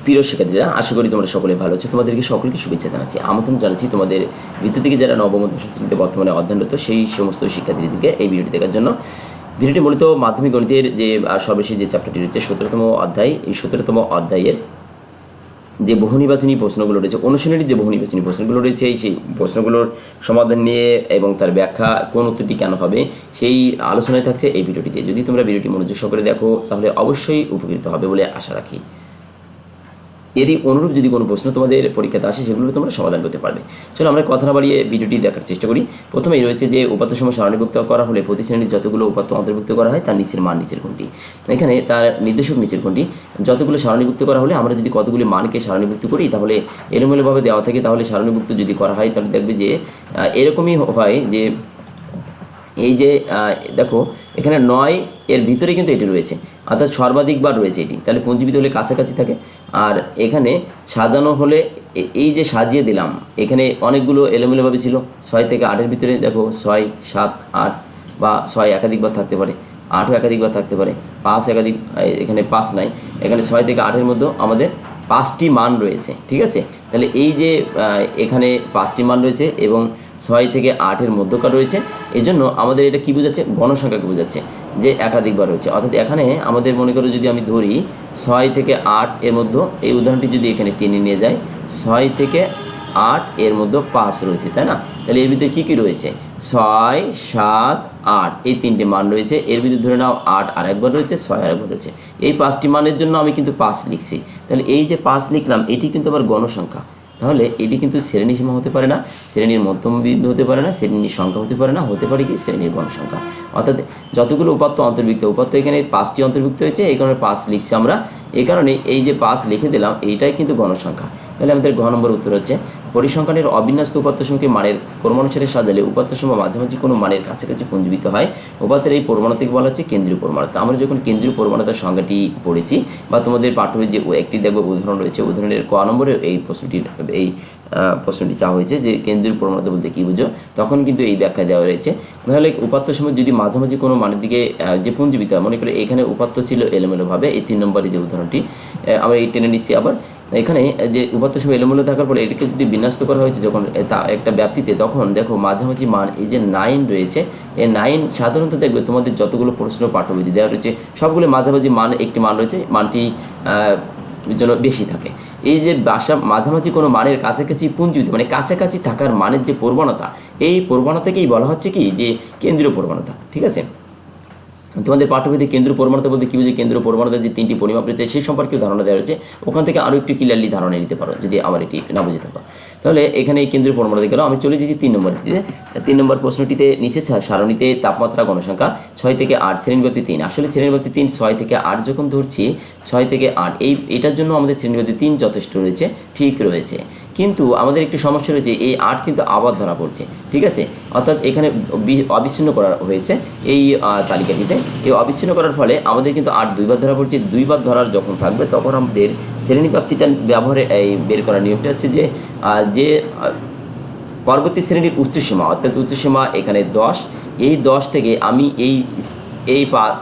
প্রিয় শিক্ষার্থীরা, আশা করি তোমরা সকলে ভালো আছো। তোমাদেরকে সকলকে শুভেচ্ছা জানাচ্ছি, আমন্ত্রণ জানাচ্ছি তোমাদের ভিতর থেকে যারা নবম ও দশম শ্রেণীতে বর্তমানে অধ্যয়নরত সেই সমস্ত শিক্ষার্থীদেরকে এই ভিডিওটি দেখার জন্য। ভিডিওটি মূলত মাধ্যমিক গণিতের যে সর্বশেষ যে চ্যাপ্টারটি রয়েছে 17তম অধ্যায়, এই 17তম অধ্যায়ের যে বহু নির্বাচনী প্রশ্নগুলো রয়েছে, অনুশীলনীর যে বহু নির্বাচনী প্রশ্নগুলো রয়েছে, সেই প্রশ্নগুলোর সমাধান নিয়ে এবং তার ব্যাখ্যা, কোন উত্তরটি কেন হবে, সেই আলোচনায় থাকছে এই ভিডিওটিতে। যদি তোমরা ভিডিওটি মনোযোগ সহকারে দেখো তাহলে অবশ্যই উপকৃত হবে বলে আশা রাখি। এরই অনুরূপ যদি কোনো প্রশ্ন তোমাদের পরীক্ষাতে আসে সেগুলো তোমরা সমাধান করতে পারবে। চলো আমরা কথা না বাড়িয়ে ভিডিওটি দেখার চেষ্টা করি। প্রথমেই রয়েছে যে উপাত্তসমূহ সারণীভুক্ত করা হলে প্রতি শ্রেণীর যতগুলো উপাত্ত অন্তর্ভুক্ত করা হয় তার নিচের মান নিচের কোনটি। এখানে তার নির্দেশক নিচের কোনটি। যতগুলো সারণীভুক্ত করা হলে আমরা যদি কতগুলি মানকে সারণীভুক্ত করি তাহলে এলোমেলোভাবে দেওয়া থাকে, তাহলে সারণীভুক্ত যদি করা হয় তাহলে দেখবে যে এরকমই হয় যে এই যে দেখো এখানে 9 এর ভিতরে কিন্তু এটি রয়েছে, অর্থাৎ সর্বাধিক বার রয়েছে এটি, তাহলে পুঞ্জীবিত হলে কাছাকাছি থাকে। আর এখানে সাজানো হলে এই যে সাজিয়ে দিলাম, এখানে অনেকগুলো এলোমেলোভাবে ছিল। 6 থেকে 8-এর ভিতরে দেখো 6, 7, 8 বা 6 একাধিকবার থাকতে পারে, 8ও একাধিকবার থাকতে পারে, 5 একাধিক, এখানে 5 নাই, এখানে 6 থেকে 8-এর মধ্যে আমাদের 5টি মান রয়েছে। ঠিক আছে, তাহলে এই যে এখানে 5টি মান রয়েছে এবং 6 থেকে 8-এর মধ্যকার রয়েছে, এই জন্য আমাদের এটা কি বোঝাচ্ছে, গণসংখ্যাকে বোঝাচ্ছে যে একাধিকবার রয়েছে। অর্থাৎ এখানে আমাদের মনে করো যদি আমি ধরি 6 থেকে 8 এর মধ্যে, এই উদাহরণটি যদি এখানে টেনে নিয়ে যায়, 6 থেকে 8 এর মধ্যে 5 রয়েছে, তাই না? তাহলে এর ভিতরে কী কী রয়েছে, 6, 7, 8 এই 3টে মান রয়েছে। এর ভিতরে ধরে নাও 8 আরেকবার রয়েছে, 6 আরেকবার রয়েছে। এই 5টি মানের জন্য আমি কিন্তু 5 লিখছি। তাহলে এই যে 5 লিখলাম এটি কিন্তু আবার গণসংখ্যা। তাহলে এটি কিন্তু শ্রেণী সীমা হতে পারে না, শ্রেণীর মধ্যমবিন্দু হতে পারে না, শ্রেণীর সংখ্যা হতে পারে না, হতে পারে কি শ্রেণীর গণসংখ্যা। অর্থাৎ যতগুলো উপাত্ত অন্তর্ভুক্ত, উপাত্ত এখানে 5টি অন্তর্ভুক্ত হয়েছে, এই কারণে 5 লিখছি আমরা। এই কারণে এই যে 5 লিখে দিলাম এইটাই কিন্তু গণসংখ্যা। তাহলে আমাদের ঘ নম্বর উত্তর হচ্ছে পরিসংখ্যানের অবিন্যস্ত উপাত্তসমূহকে মানের ক্রমানুসারে সাজালে উপাত্তসমূহ মাঝামাঝি কোনো মানের কাছাকাছি পুঞ্জীবিত হয়। উপাত্তের এই প্রবণতাকে বলা হচ্ছে কেন্দ্রীয় প্রবণতা। আমরা যখন কেন্দ্রীয় প্রবণতার সংজ্ঞাটি পড়েছি বা তোমাদের পাঠ্যবইয়ে যে একটি দেখবো উদাহরণ রয়েছে, উদাহরণের ক নম্বরে এই প্রশ্নটি চাওয়া হয়েছে যে কেন্দ্রীয় প্রবণতা বলতে কী বুঝো, তখন কিন্তু এই ব্যাখ্যা দেওয়া রয়েছে। তাহলে উপাত্তসমূহ যদি মাঝামাঝি কোনো মানের দিকে যে পুঞ্জীবিত হয়, মনে করে এখানে উপাত্ত ছিল এলোমেলোভাবে, এই 3 নম্বরে যে উদাহরণটি আমরা এই টেনে নিচ্ছি। আবার এখানে যে উপাত্তসমূহ এলোমেলো থাকার পরে এটিকে যদি বিন্যস্ত করা হয়েছে যখন তা একটা ব্যাপ্তিতে, তখন দেখো মাঝামাঝি মান এই যে 9 রয়েছে, এই 9 সাধারণত দেখবে তোমাদের যতগুলো প্রশ্ন পাঠ্যবইতে দেওয়া রয়েছে সবগুলো মাঝামাঝি মান, একটি মান রয়েছে, মানটি জন্য বেশি থাকে। এই যে মাঝামাঝি কোনো মানের কাছাকাছি পুঞ্জীবিত মানে কাছাকাছি থাকার মানের যে প্রবণতা, এই প্রবণতাকেই বলা হচ্ছে কি যে কেন্দ্রীয় প্রবণতা। ঠিক আছে, তোমাদের পাঠ্যবইতে কেন্দ্রীয় প্রবণতা বলতে কী বুঝে, কেন্দ্রীয় প্রবণতার যে 3টি পরিমাপ রয়েছে সেই সম্পর্কেও ধারণা দেওয়া রয়েছে। ওখান থেকে আরও একটু ক্লিয়ারলি ধারণা নিতে পারো যদি আমার এটি না বুঝে থাকো। তাহলে এখানে এই কেন্দ্রীয় প্রবণতা গেল। আমি চলে যেছি 3 নম্বরটিতে। 3 নম্বর প্রশ্নটিতে নিচে সারণীতে তাপমাত্রা গণসংখ্যা 6 থেকে 8, শ্রেণীব্যক্তি 3। আসলে শ্রেণীব্যক্তি 3, 6 থেকে 8 যখন ধরছি, 6 থেকে 8 এটার জন্য আমাদের শ্রেণীব্যক্তি 3 যথেষ্ট রয়েছে, ঠিক রয়েছে। কিন্তু আমাদের একটি সমস্যা রয়েছে, এই 8 কিন্তু আবার ধরা পড়ছে। ঠিক আছে, অর্থাৎ এখানে অবিচ্ছিন্ন করা হয়েছে এই তালিকাটিতে। এই অবিচ্ছিন্ন করার ফলে আমাদের কিন্তু 8 2বার ধরা পড়ছে। 2বার ধরার যখন থাকবে তখন আমাদের শ্রেণী প্রাপ্তিটা ব্যবহারে এই বের করার নিয়মটা হচ্ছে যে পরবর্তী শ্রেণীর উচ্চসীমা, অর্থাৎ উচ্চসীমা এখানে 10, এই 10 থেকে আমি এই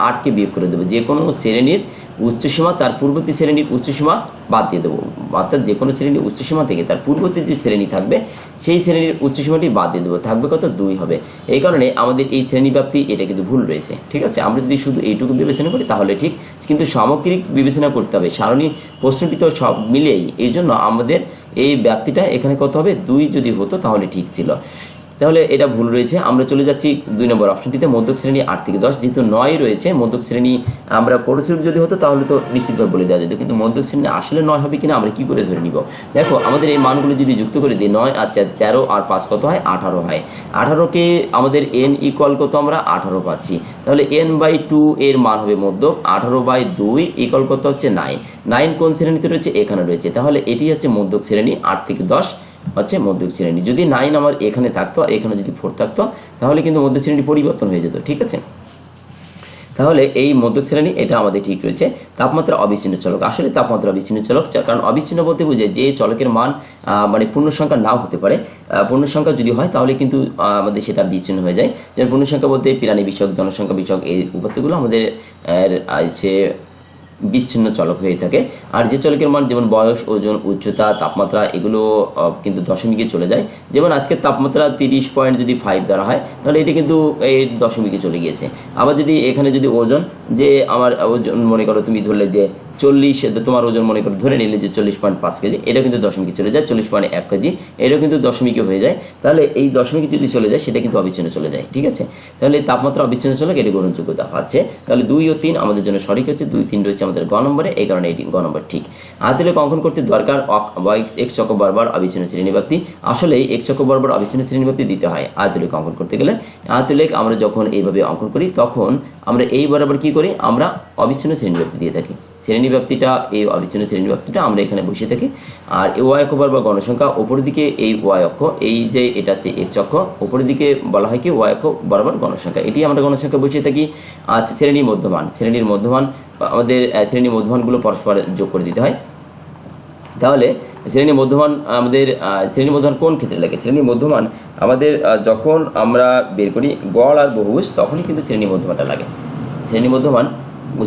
8কে বিয়োগ করে দেবো। যে কোনো শ্রেণীর উচ্চসীমা তার পূর্ববর্তী শ্রেণীর উচ্চসীমা বাদ দিয়ে দেবো, অর্থাৎ যে কোনো শ্রেণীর উচ্চসীমা থেকে তার পূর্ববর্তী যে শ্রেণী থাকবে সেই শ্রেণীর উচ্চসীমাটি বাদ দিয়ে দেবো, থাকবে কত, 2 হবে। এই কারণে আমাদের এই শ্রেণীব্যাপ্তি এটা কিন্তু ভুল রয়েছে। ঠিক আছে, আমরা যদি শুধু এইটুকু বিবেচনা করি তাহলে ঠিক, কিন্তু সামগ্রিক বিবেচনা করতে হবে। সারণী প্রশ্নটি তো সব মিলেই, এই জন্য আমাদের এই ব্যাপ্তিটা এখানে কত হবে, 2 যদি হতো তাহলে ঠিক ছিল। তাহলে এটা ভুল রয়েছে। আমরা চলে যাচ্ছি 2 নম্বর অপশনটিতে, মধ্যক শ্রেণী 8 থেকে 10। যেহেতু 9 রয়েছে, মধ্যক শ্রেণী আমরা পরিচয় যদি হতো তাহলে তো নিশ্চিতভাবে বলে দেওয়া যেত, কিন্তু মধ্যক শ্রেণী আসলে 9 হবে কিনা আমরা কি করে ধরে নিব। দেখো আমাদের এই মানগুলো যদি যুক্ত করে দিই, 9 আর 4 13 আর 5 কত হয়, 18 হয়। 18কে আমাদের n ইকুয়াল কত, আমরা 18 পাচ্ছি। তাহলে n/2 এর মান হবে মধ্যক, 18/2 ইকুয়াল কত হচ্ছে 9। 9 কোন শ্রেণীতে রয়েছে, এখানে রয়েছে। তাহলে এটি হচ্ছে মধ্যক শ্রেণী 8 থেকে 10 হচ্ছে মধ্যক শ্রেণী। যদি 9 আমার এখানে থাকতো, এখানে যদি 4 থাকতো, তাহলে কিন্তু মধ্যক শ্রেণী পরিবর্তন হয়ে যেত। ঠিক আছে, তাহলে এই মধ্যক শ্রেণী এটা আমাদের ঠিক রয়েছে। তাপমাত্রা অবিচ্ছিন্ন চলক, আসলে তাপমাত্রা অবিচ্ছিন্ন চলক, কারণ অবিচ্ছিন্ন বলতে বোঝায় যে চলকের মান মানে পূর্ণ সংখ্যা নাও হতে পারে। পূর্ণ সংখ্যা যদি হয় তাহলে কিন্তু আমাদের সেটা বিচ্ছিন্ন হয়ে যায়। যেমন পূর্ণ সংখ্যা বলতে প্রাণী বিষয়ক, জনসংখ্যা বিষয়ক এই উপাত্তগুলো আমাদের আছে বিচ্ছিন্ন চলক হয়ে থাকে। আর যে চলকের মান যেমন বয়স, ওজন, উচ্চতা, তাপমাত্রা এগুলো কিন্তু দশমিকে চলে যায়। যেমন আজকের তাপমাত্রা 30.5 ধরা হয়, তাহলে এটা কিন্তু এই দশমিকে চলে গিয়েছে। আবার যদি এখানে যদি ওজন, যে আমার ওজন মনে করো তুমি ধরলে যে 40, তোমার ওজন মনে করো ধরে নিলে যে 40.5 কেজি, এটা কিন্তু দশমিকে চলে যায়। 40.1 কেজি এটাও কিন্তু দশমিকে হয়ে যায়। তাহলে এই দশমিকে যদি চলে যায় সেটা কিন্তু অবিচ্ছিন্ন চলে যায়, ঠিক আছে। তাহলে তাপমাত্রা অবিচ্ছিন্ন চলক, এটা গ্রহণযোগ্যতা পাচ্ছে। তাহলে 2 ও 3 আমাদের জন্য সঠিক হচ্ছে। 2, 3 রয়েছে আমাদের গ নম্বরে, এই কারণে এই গ নম্বর ঠিক। আয়তলেখ অঙ্কন করতে দরকার x অক্ষ বরাবর অবিচ্ছিন্ন শ্রেণীব্যাপ্তি। আসলে x অক্ষ বরাবর অবিচ্ছিন্ন শ্রেণীব্যাপ্তি দিতে হয় আয়তলেখ অঙ্কন করতে গেলে। আয়তলেখ আমরা যখন এইভাবে অঙ্কন করি তখন আমরা এই বরাবর কি করি, আমরা অবিচ্ছিন্ন শ্রেণীব্যাপ্তি দিয়ে থাকি। শ্রেণীব্যাপ্তিটা, এই অবিচ্ছিন্ন শ্রেণীব্যাপ্তিটা আমরা এখানে বসিয়ে থাকি। আর এই ওয়াই অক্ষ বরাবর গণসংখ্যা, ওপরের দিকে এই ওয়াই অক্ষ, এই যে এটা হচ্ছে এক্স অক্ষ, ওপরের দিকে বলা হয় কি ওয়াই অক্ষ বরাবর গণসংখ্যা, এটি আমরা গণসংখ্যা বসিয়ে থাকি। আচ্ছা, শ্রেণীর মধ্যমান, আমাদের শ্রেণীর মধ্যমানগুলো পরস্পর যোগ করে দিতে হয়। তাহলে শ্রেণীর মধ্যমান আমাদের শ্রেণীর মধ্যমান কোন ক্ষেত্রে লাগে? শ্রেণীর মধ্যমান আমাদের যখন আমরা বের করি গড় আর বহুভুজ, তখনই কিন্তু শ্রেণীর মধ্যমানটা লাগে। শ্রেণীর মধ্যমান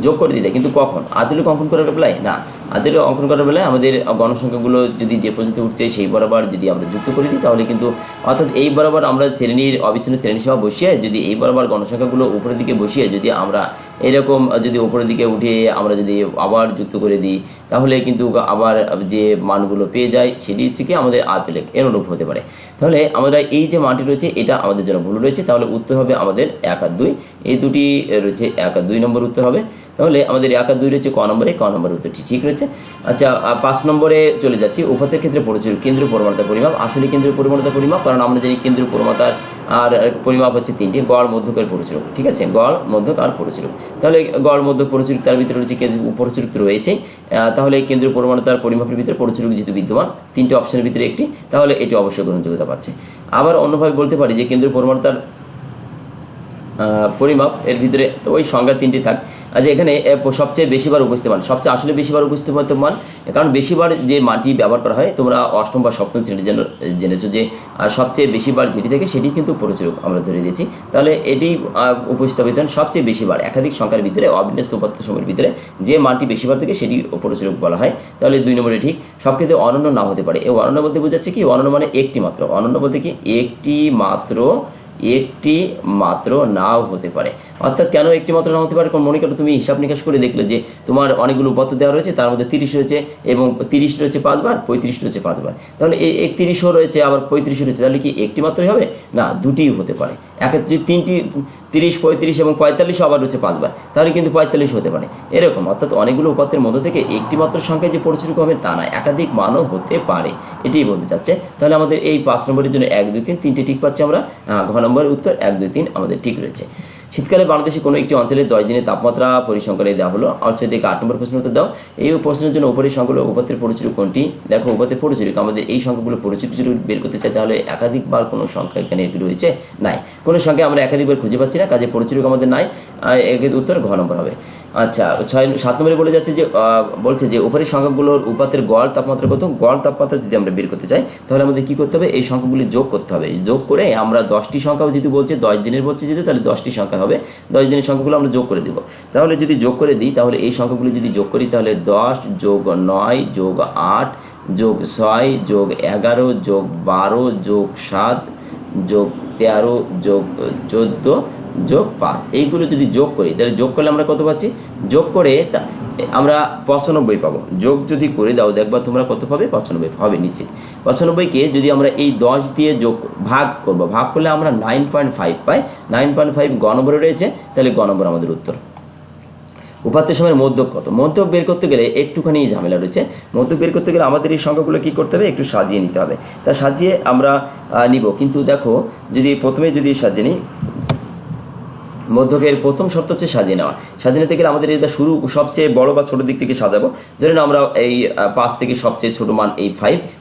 যোগ করে দিলে, কিন্তু কখন? আয়তলেখ অঙ্কন করার বেলায় না। আয়তলেখ অঙ্কন করার বেলায় আমাদের গণসংখ্যাগুলো যদি যে পর্যন্ত উঠছে সেই বরাবর যদি আমরা যুক্ত করে দিই, তাহলে কিন্তু অর্থাৎ এই বরাবর আমরা শ্রেণীর অবিচ্ছিন্ন শ্রেণী সীমা বসিয়ে, যদি এই বরাবর গণসংখ্যাগুলো উপরের দিকে বসিয়ে যদি আমরা এরকম যদি উপরের দিকে উঠে আমরা যদি আবার যুক্ত করে দিই, তাহলে কিন্তু আবার যে মানগুলো পেয়ে যায় সেটি হচ্ছে কি আমাদের আয়তলেখ এর অনুরূপ হতে পারে। তাহলে আমরা এই যে মানটি রয়েছে এটা আমাদের জন্য ভুল রয়েছে। তাহলে উত্তর হবে আমাদের 1 আর 2, এই দুটি রয়েছে 1 আর 2 নম্বর উত্তর হবে। তাহলে আমাদের 1 আর 2 রয়েছে ক নম্বরে, ক নম্বর উত্তরটি ঠিক রয়েছে। আচ্ছা, 5 নম্বরে চলে যাচ্ছি। উপাত্তের ক্ষেত্রে প্রচুর কেন্দ্রীয় পরিমাণতা পরিমাপ। আসলে কেন্দ্রীয় পরিমাণতা পরিমাপ, কারণ আমরা জানি কেন্দ্রীয় পরিমাণতার আর পরিমাপ হচ্ছে 3টি, গড়, মধ্যক আর পরিচূরক, ঠিক আছে। গড়, মধ্যক আর পরিচূরক। তাহলে গড়, মধ্যক, পরিচূরক, তার ভিতরে রয়েছে পরিচূরক রয়েছে। তাহলে কেন্দ্রীয় পরিমাণতার পরিমাপের ভিতরে পরিচূরক যেহেতু বিদ্যমান, 3টি অপশনের ভিতরে একটি, তাহলে এটি অবশ্যই গ্রহণযোগ্যতা পাচ্ছে। আবার অন্যভাবে বলতে পারি যে কেন্দ্রীয় পরিমাণতার পরিমাপ এর ভিতরে ওই সংজ্ঞা 3টি থাক। আচ্ছা, এখানে সবচেয়ে বেশিবার উপস্থিত মান, সবচেয়ে আসলে বেশিবার উপস্থিত মান, কারণ বেশিবার যে মানটি ব্যবহার করা হয়, তোমরা অষ্টম বা সপ্তম শ্রেণীর জন্য জেনেছো যে সবচেয়ে বেশিবার যেটি থাকে সেটি কিন্তু পরিচূরক আমরা ধরে দিয়েছি। তাহলে এটি উপস্থাপিত সবচেয়ে বেশিবার একাধিক সংখ্যার ভিতরে অবিন্যস্ত উপাত্ত সময়ের ভিতরে যে মানটি বেশিবার থাকে সেটি পরিচূরক বলা হয়। তাহলে 2 নম্বরে ঠিক। সব ক্ষেত্রে অনন্য না হতে পারে। এই অনন্য বলতে বোঝাচ্ছে কি, অনন্য মানে একটি মাত্র, অনন্য বলতে কি একটি মাত্র নাও হতে পারে। অর্থাৎ কেন একটি মাত্র না হতে পারে? কারণ মনে করো তুমি হিসাব নিকাশ করে দেখলে যে তোমার অনেকগুলো উপাত্ত দেওয়া রয়েছে, তার মধ্যে 30 রয়েছে এবং 30 রয়েছে 5 বার, 35 রয়েছে 5 বার। তাহলে এই 31ও রয়েছে আবার 35 রয়েছে, তাহলে কি একটি মাত্রই হবে? না, দুটিই হতে পারে। যদি 3টি 30, 35 এবং 45 আবার রয়েছে 5 বার, তাহলে কিন্তু 45 হতে পারে এরকম। অর্থাৎ অনেকগুলো উপাত্তের মধ্যে থেকে একটি মাত্র সংখ্যায় যে পরিচূরক হবে তা না, একাধিক মানও হতে পারে, এটাই বলতে চাচ্ছে। তাহলে আমাদের এই 5 নম্বরের জন্য 1, 2, 3 তিনটে ঠিক পাচ্ছি আমরা। ঘ নম্বরের উত্তর 1, 2, 3 আমাদের ঠিক রয়েছে। শীতকালে বাংলাদেশে কোনো একটি অঞ্চলে 10 দিনের তাপমাত্রা পরিসংখ্যানে দেওয়া হলো। অর্থাৎ দেখে 8 নম্বর প্রশ্ন উত্তর দাও। এই প্রশ্নের জন্য উপরের সংখ্যাগুলো উপাত্তের পরিচূরক কোনটি? দেখো, উপাত্তের পরিচূরক আমাদের এই সংখ্যাগুলো পরিচূরক বের করতে চাই, তাহলে একাধিকবার কোনো সংখ্যা এখানে রয়েছে নাই, কোনো সংখ্যা আমরা একাধিকবার খুঁজে পাচ্ছি না, কাজে পরিচূরক আমাদের নাই। এর উত্তর ঘ নম্বর হবে। আচ্ছা, 7 নম্বরে বলে যাচ্ছে যে বলছে যে উপরের সংখ্যাগুলোর উপাত্তের গড় তাপমাত্রা কত? গড় তাপমাত্রা যদি আমরা বের করতে চাই তাহলে আমাদের কি করতে হবে? এই সংখ্যাগুলি যোগ করতে হবে। যোগ করে আমরা 10টি সংখ্যা যেহেতু বলছে 10 দিনের বলছে যেহেতু, তাহলে 10টি সংখ্যা হবে। 10 দিনের সংখ্যাগুলো আমরা যোগ করে দেব। তাহলে যদি যোগ করে দিই, তাহলে এই সংখ্যাগুলি যদি যোগ করি, তাহলে 10 যোগ 9 যোগ 8 যোগ 6 যোগ 11 যোগ 12 যোগ 7 যোগ 13 যোগ 14 যোগ 5, এইগুলো যদি যোগ করি, তাহলে যোগ করলে আমরা কত পাচ্ছি? যোগ করে আমরা 95 পাবো। যোগ যদি করে দাও, দেখবা তোমরা কত পাবে? 95 হবে নিশ্চিত। 95কে যদি আমরা এই 10 দিয়ে ভাগ করবো, ভাগ করলে আমরা 9.5 পাই। 9.5 গ নম্বরে রয়েছে, তাহলে গ নম্বর আমাদের উত্তর। উপাত্তের সময়ের মধ্যক কত? মধ্যক বের করতে গেলে একটুখানি ঝামেলা রয়েছে। মধ্যক বের করতে গেলে আমাদের এই সংখ্যাগুলো কি করতে হবে? একটু সাজিয়ে নিতে হবে। তা সাজিয়ে আমরা নিব, কিন্তু দেখো যদি প্রথমে যদি সাজিয়ে নিই, মধ্যকের প্রথম শর্ত হচ্ছে সাজিয়ে নেওয়া। সাজিয়ে নিতে গেলে আমাদের এটা শুরু সবচেয়ে বড় বা ছোট দিক থেকে সাজাবো। ধরেন আমরা এই 5 থেকে সবচেয়ে ছোট মান এই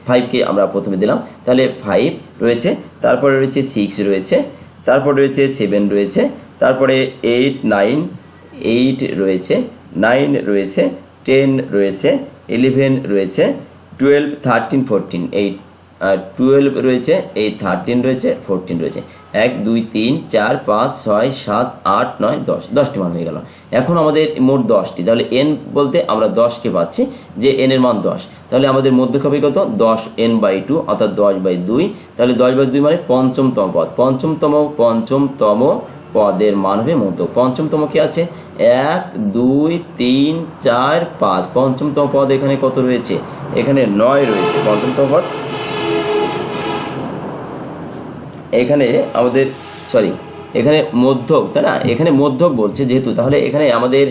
5কে আমরা প্রথমে দিলাম, তাহলে 5 রয়েছে, তারপরে রয়েছে 6 রয়েছে, তারপরে রয়েছে 7 রয়েছে, তারপরে 8, 9, 8 রয়েছে, 9 রয়েছে, 10 রয়েছে, 11 রয়েছে, 12, 13, 14, 12 রয়েছে, এই 13 রয়েছে, 14 রয়েছে। 1 2 3 4 5 6 7 8 9 10 10টি মান হয়ে গেল। এখন আমাদের মোট 10টি, তাহলে n বলতে আমরা 10কে পাচ্ছি যে n এর মান 10, তাহলে আমাদের মধ্যক হবে কত 10n/2 অর্থাৎ 10/2, তাহলে 10/2 মানে পঞ্চমতম পদ, পঞ্চমতম পদের মান হবে মধ্যক। পঞ্চমতম কি আছে 1 2 3 4 5, পঞ্চমতম পদ এখানে কত রয়েছে, এখানে 9 রয়েছে পঞ্চমতম পদ। এখানে আমাদের এখানে মধ্যক, তাই না, এখানে মধ্যক বলছে যেহেতু, তাহলে এখানে আমাদের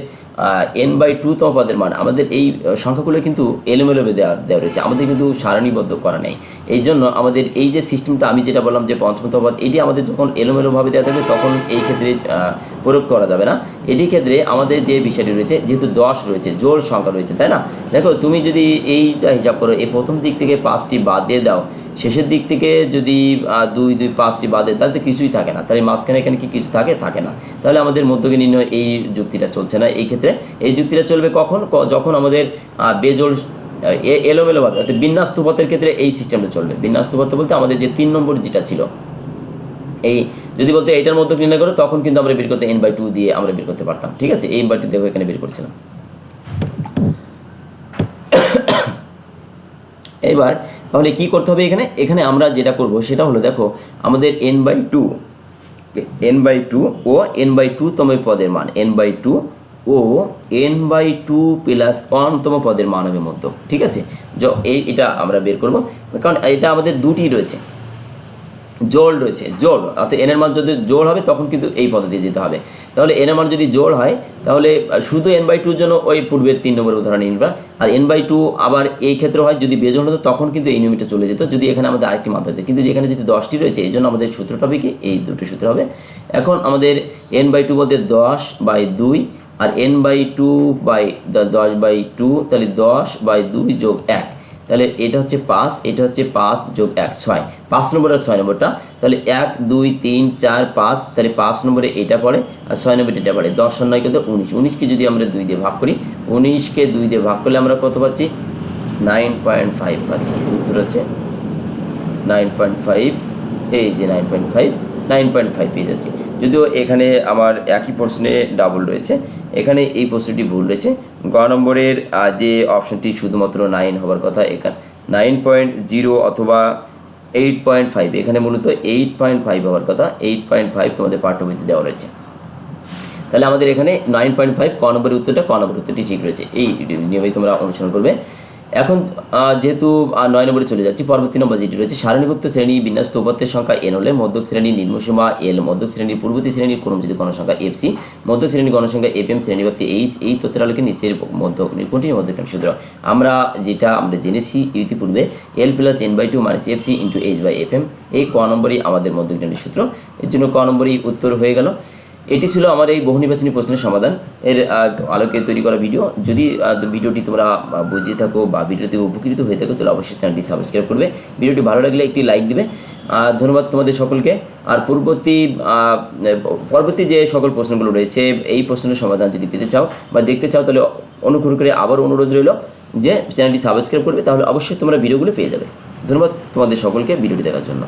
n/2 তম পদের মান, আমাদের এই সংখ্যাগুলো কিন্তু এলোমেলোভাবে দেওয়া রয়েছে, আমাদের কিন্তু সারণীবদ্ধ করা নেই। এই জন্য আমাদের এই যে সিস্টেমটা আমি যেটা বললাম যে পঞ্চমতম পদ, এটি আমাদের যখন এলোমেলোভাবে দেওয়া থাকবে তখন এই ক্ষেত্রে প্রয়োগ করা যাবে না। এটির ক্ষেত্রে আমাদের যে বিষয়টি রয়েছে, যেহেতু 10 রয়েছে, জোড় সংখ্যা রয়েছে, তাই না, দেখো তুমি যদি এইটা হিসাব করো, এই প্রথম দিক থেকে 5টি বাদ দিয়ে দাও, শেষের দিক থেকে যদি 2 2 5টি বাদে, তাহলে তো কিছুই থাকে না, তাহলে মাঝখানে এখানে কি কিছু থাকে না, তাহলে আমাদের মধ্যকে নির্ণয় এই যুক্তিটা চলছে না। এই ক্ষেত্রে এই যুক্তিটা চলবে কখন, যখন আমাদের বেজোড় এলোমেলোভাবে, অর্থাৎ বিন্যাস্তপথের ক্ষেত্রে এই সিস্টেমটা চলবে। বিন্যাস্তপথ বলতে আমাদের যে 3 নম্বর যেটা ছিল, এই যদি বলতে এইটার মধ্যক নির্ণয় করো, তখন কিন্তু আমরা বের করতে n/2 দিয়ে আমরা বের করতে পারতাম, ঠিক আছে, এই n/2 দেখো এখানে বের করছিলাম। এবার তাহলে কি করতে হবে, এখানে আমরা যেটা করব সেটা হলো, দেখো আমাদের n/2 ও n/2 তম পদের মান, n/2 ও n/2 প্লাস 1 তম পদের মান হবে মধ্যক, ঠিক আছে। এটা আমরা বের করব, কারণ এটা আমাদের দুটি রয়েছে, জোড় রয়েছে, জোড়, অর্থাৎ n এর মান যদি জোড় হবে তখন কিন্তু এই পদ্ধতি যেতে হবে। তাহলে n এর মান যদি জোড় হয় তাহলে শুধু n/2 জন্য ওই পূর্বের 3 নম্বর উদাহরণ নিবা, আর n/2 আবার এই ক্ষেত্রে হয় যদি বেজোড় হতো তখন কিন্তু এই নিয়মটা চলে যেত, যদি এখানে আমাদের আরেকটি মান হতো, কিন্তু এখানে যদি 10টি রয়েছে এই জন্য আমাদের সূত্রটা হবে কি, এই দুটো সূত্র হবে। এখন আমাদের n/2 বলতে 10/2, আর n/2/10/2, তাহলে 10/2 যোগ 1, তাহলে এটা হচ্ছে 5, এটা হচ্ছে 5 যোগ 1 6, 5 নম্বর আর 6 নম্বরটা, তাহলে 1 2 3 4 5, তাহলে 5 নম্বরে এটা পড়ে আর 6 নম্বরে এটা পড়ে, 10 আর 9 কিন্তু 19, 19কে যদি আমরা 2 দিয়ে ভাগ করি, 19কে 2 দিয়ে ভাগ করলে আমরা কত পাচ্ছি 9.5 পাচ্ছি, উত্তর হচ্ছে 9.5, এই যে 9.5 পেয়ে যাচ্ছি। যদিও এখানে আমার একই প্রশ্নে ডাবল রয়েছে, এখানে এই প্রশ্নটি ভুল রয়েছে, গ নম্বরের যে অপশনটি শুধুমাত্র 9 হওয়ার কথা, এখানে 9.0 অথবা 8.5, এখানে মূলত 8.5 হওয়ার কথা, 8.5 তোমাদের পাঠ্যবইতে দেওয়া রয়েছে। তাহলে আমাদের এখানে 9.5 ক নম্বরের উত্তরটি ঠিক রয়েছে, এই নিয়মেই তোমরা অনুসরণ করবে। এখন যেহেতু 9 নম্বরে চলে যাচ্ছি, পরবর্তী নম্বর যেটি রয়েছে, সারণীভুক্ত শ্রেণী বিন্যস্ত উপাত্তের সংখ্যা n হলে মধ্যক শ্রেণীর নিম্নসীমা l, মধ্যক শ্রেণীর পূর্ববর্তী শ্রেণীর ক্রমযুক্ত গণসংখ্যা fc, মধ্যক শ্রেণীর গণসংখ্যা fm, শ্রেণীব্যাপ্তি h, এই তথ্যের আলোকে নিচের মধ্যক কোনটি মধ্যক সূত্র, আমরা জেনেছি ইতিপূর্বে l + n/2 - fc × h/fm, এই ক নম্বরই আমাদের মধ্যক সূত্র, এর জন্য ক নম্বরই উত্তর হয়ে গেল। এটি ছিল আমার এই বহু নির্বাচনী প্রশ্নের সমাধান এর আলোকে তৈরি করা ভিডিও। যদি ভিডিওটি তোমরা বুঝে থাকো বা ভিডিওতে উপকৃত হয়ে থাকো তাহলে অবশ্যই চ্যানেলটি সাবস্ক্রাইব করবে, ভিডিওটি ভালো লাগলে একটি লাইক দিবে। ধন্যবাদ তোমাদের সকলকে। আর পরবর্তী যে সকল প্রশ্নগুলো রয়েছে এই প্রশ্নের সমাধান যদি পেতে চাও বা দেখতে চাও তাহলে অনুগ্রহ করে আবার অনুরোধ রইল যে চ্যানেলটি সাবস্ক্রাইব করবে, তাহলে অবশ্যই তোমরা ভিডিওগুলো পেয়ে যাবে। ধন্যবাদ তোমাদের সকলকে ভিডিওটি দেখার জন্য।